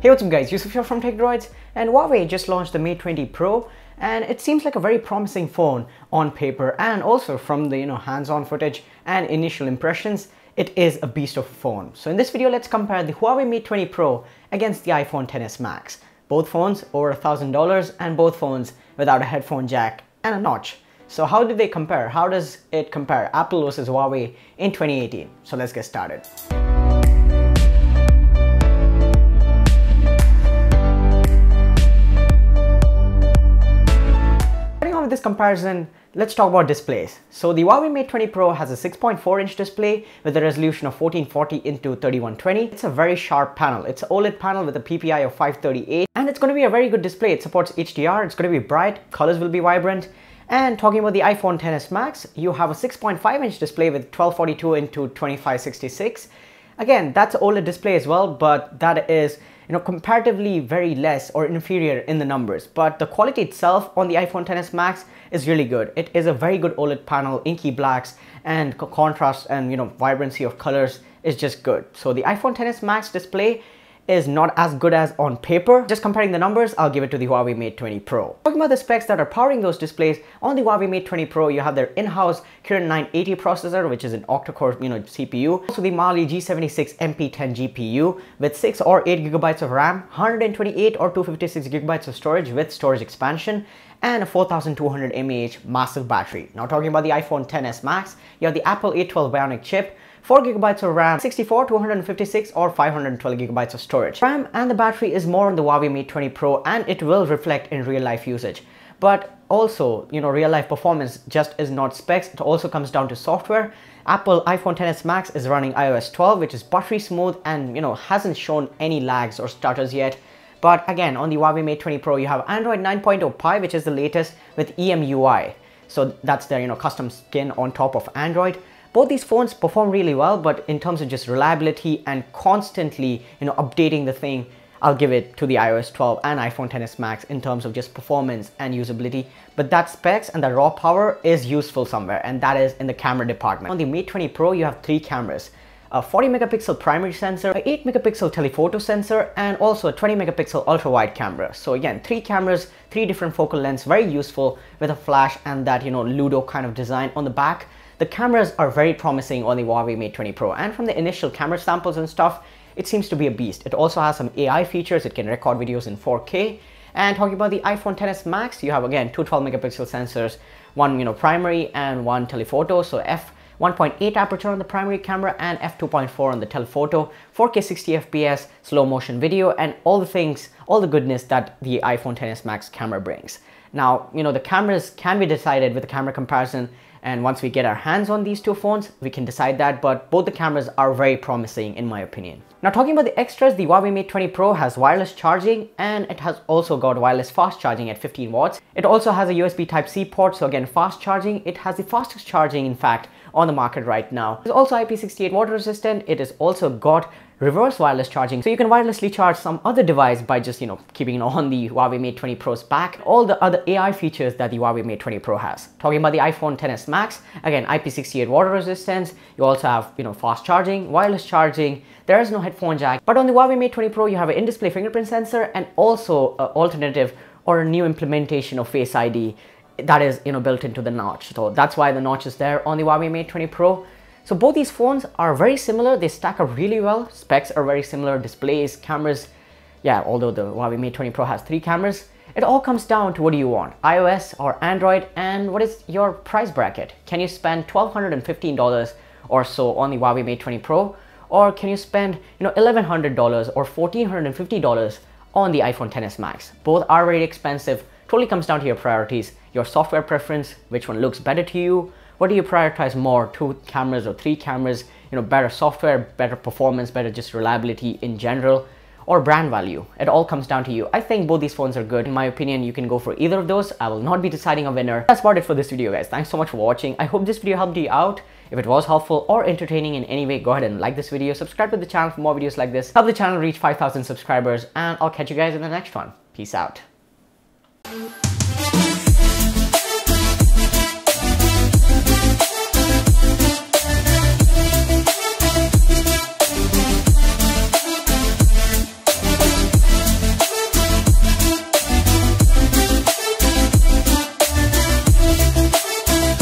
Hey, what's up guys, Yusuf here from Techdroids, and Huawei just launched the Mate 20 Pro, and it seems like a very promising phone on paper, and also from the hands-on footage and initial impressions, it is a beast of a phone. So in this video, let's compare the Huawei Mate 20 Pro against the iPhone XS Max. Both phones over $1,000 and both phones without a headphone jack and a notch. So how do they compare? How does it compare Apple versus Huawei in 2018? So let's get started. With this comparison, let's talk about displays. So the Huawei Mate 20 Pro has a 6.4-inch display with a resolution of 1440 into 3120. It's a very sharp panel. It's an OLED panel with a PPI of 538, and it's going to be a very good display. It supports HDR, it's going to be bright, colors will be vibrant. And talking about the iPhone XS Max, you have a 6.5-inch display with 1242 into 2566. Again, that's an OLED display as well, but that is comparatively very less or inferior in the numbers. But the quality itself on the iPhone XS Max is really good. It is a very good OLED panel, inky blacks, and contrast and vibrancy of colors is just good. So the iPhone XS Max display is not as good as on paper. Just comparing the numbers, I'll give it to the Huawei Mate 20 Pro. Talking about the specs that are powering those displays, on the Huawei Mate 20 Pro, you have their in-house Kirin 980 processor, which is an octa-core CPU. Also the Mali G76 MP10 GPU with 6 or 8 gigabytes of RAM, 128 or 256 gigabytes of storage with storage expansion, and a 4200 mAh massive battery. Now talking about the iPhone XS Max, you have the Apple A12 Bionic chip, 4 gigabytes of RAM, 64, 256 or 512 gigabytes of storage. RAM and the battery is more on the Huawei Mate 20 Pro, and it will reflect in real life usage. But also, real life performance just is not specs, it also comes down to software. Apple iPhone XS Max is running iOS 12, which is buttery smooth and hasn't shown any lags or stutters yet. But again, on the Huawei Mate 20 Pro, you have Android 9.0 Pie, which is the latest with EMUI. So that's their custom skin on top of Android. Both these phones perform really well, but in terms of just reliability and constantly updating the thing, I'll give it to the iOS 12 and iPhone XS Max in terms of just performance and usability. But that specs and the raw power is useful somewhere, and that is in the camera department. On the Mate 20 Pro, you have 3 cameras. A 40 megapixel primary sensor, a 8 megapixel telephoto sensor, and also a 20 megapixel ultra wide camera. So again, 3 cameras, 3 different focal lengths, very useful with a flash and that Ludo kind of design on the back. The cameras are very promising on the Huawei Mate 20 Pro, and from the initial camera samples and stuff, it seems to be a beast. It also has some AI features. It can record videos in 4K. And talking about the iPhone XS Max, you have again 2 12 megapixel sensors, one primary and one telephoto. So f1.8 aperture on the primary camera and f2.4 on the telephoto, 4K 60 FPS, slow motion video, and all the things, all the goodness that the iPhone XS Max camera brings. Now, the cameras can be decided with the camera comparison, and once we get our hands on these two phones, we can decide that, but both the cameras are very promising in my opinion. Now talking about the extras, the Huawei Mate 20 Pro has wireless charging, and it has also got wireless fast charging at 15 watts. It also has a USB Type-C port, so again, fast charging. It has the fastest charging, in fact, on the market right now. It's also IP68 water resistant. It has also got reverse wireless charging, so you can wirelessly charge some other device by just keeping it on the Huawei Mate 20 Pro's back. All the other AI features that the Huawei Mate 20 Pro has. Talking about the iPhone XS Max, again, IP68 water resistance. You also have fast charging, wireless charging. There is no headphone jack. But on the Huawei Mate 20 Pro, you have an in-display fingerprint sensor and also an alternative or a new implementation of Face ID that is built into the notch. So that's why the notch is there on the Huawei Mate 20 Pro. So both these phones are very similar. They stack up really well. Specs are very similar. Displays, cameras. Yeah, although the Huawei Mate 20 Pro has 3 cameras. It all comes down to what do you want? iOS or Android, and what is your price bracket? Can you spend $1,215 or so on the Huawei Mate 20 Pro? Or can you spend $1,100 or $1,450 on the iPhone XS Max? Both are very expensive. Totally comes down to your priorities, your software preference, which one looks better to you. What do you prioritize more, 2 cameras or 3 cameras, better software, better performance, better just reliability in general, or brand value? It all comes down to you. I think both these phones are good. In my opinion, you can go for either of those. I will not be deciding a winner. That's about it for this video, guys. Thanks so much for watching. I hope this video helped you out. If it was helpful or entertaining in any way, go ahead and like this video, subscribe to the channel for more videos like this, help the channel reach 5,000 subscribers, and I'll catch you guys in the next one. Peace out.